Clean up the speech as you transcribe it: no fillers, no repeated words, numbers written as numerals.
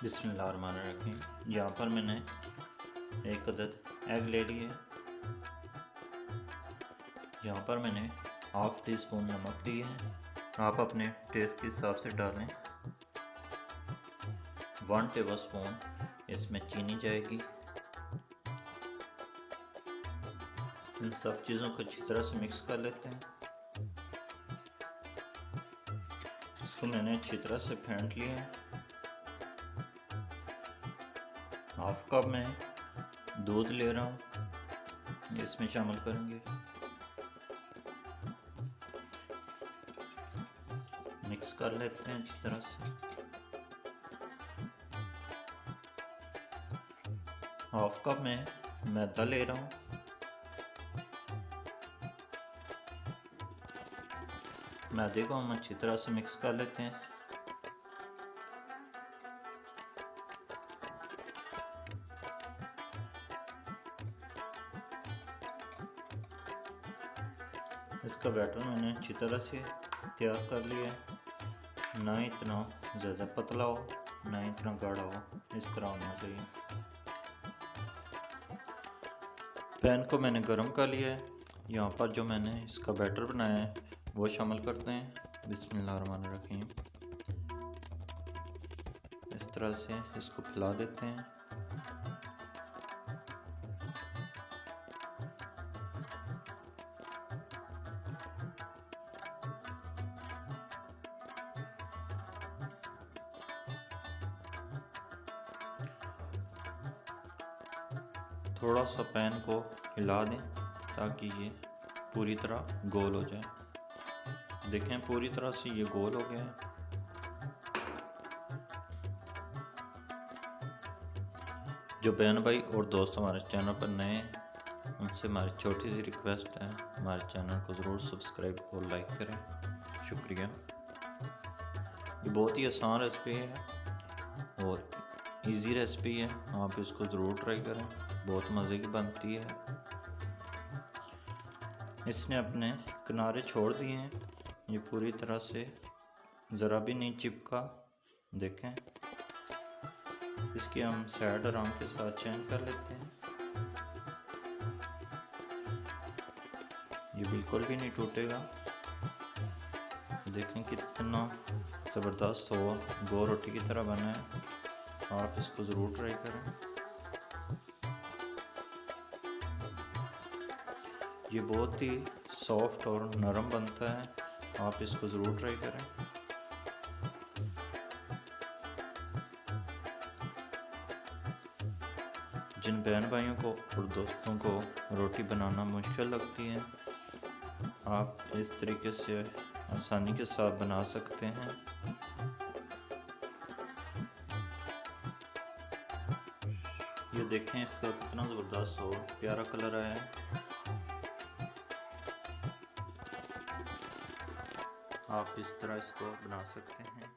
बिस्मिल्लाहिर्रहमानिर्रहीम। यहाँ पर मैंने एक अदद एग ले ली है। यहाँ पर मैंने हाफ़ टी स्पून नमक लिया है। आप अपने टेस्ट के हिसाब से डालें। 1 टेबल स्पून इसमें चीनी जाएगी। इन सब चीज़ों को अच्छी तरह से मिक्स कर लेते हैं। इसको मैंने अच्छी तरह से फेंट लिया है। हाफ कप में दूध ले रहा हूँ, इसमें शामिल करेंगे। मिक्स कर लेते हैं अच्छी तरह से। हाफ कप में मैदा ले रहा हूँ। मैदे को हम अच्छी तरह से मिक्स कर लेते हैं। इसका बैटर मैंने अच्छी तरह से तैयार कर लिया है। ना इतना ज़्यादा पतला हो ना इतना गाढ़ा हो, इस तरह होना चाहिए। पैन को मैंने गरम कर लिया है। यहाँ पर जो मैंने इसका बैटर बनाया है वो शामिल करते हैं। बिस्मिल्लाहिर्रहमानिर्रहीम। इस तरह से इसको फैला देते हैं। थोड़ा सा पैन को हिला दें ताकि ये पूरी तरह गोल हो जाए। देखें पूरी तरह से ये गोल हो गया है। जो बहन भाई और दोस्त हमारे चैनल पर नए हैं उनसे हमारी छोटी सी रिक्वेस्ट है, हमारे चैनल को ज़रूर सब्सक्राइब और लाइक करें। शुक्रिया। ये बहुत ही आसान रेसिपी है और इजी रेसिपी है। आप इसको ज़रूर ट्राई करें, बहुत मज़े की बनती है। इसने अपने किनारे छोड़ दिए हैं, ये पूरी तरह से ज़रा भी नहीं चिपका। देखें, इसकी हम साइड आराम के साथ चेंज कर लेते हैं। ये बिल्कुल भी नहीं टूटेगा। देखें कितना ज़बरदस्त हो, गो रोटी की तरह बना है। आप इसको ज़रूर ट्राई करें। ये बहुत ही सॉफ्ट और नरम बनता है। आप इसको ज़रूर ट्राई करें। जिन बहन भाइयों को और दोस्तों को रोटी बनाना मुश्किल लगती है, आप इस तरीके से आसानी के साथ बना सकते हैं। ये देखें इसका कितना ज़बरदस्त और प्यारा कलर आया है। आप इस तरह इसको बना सकते हैं।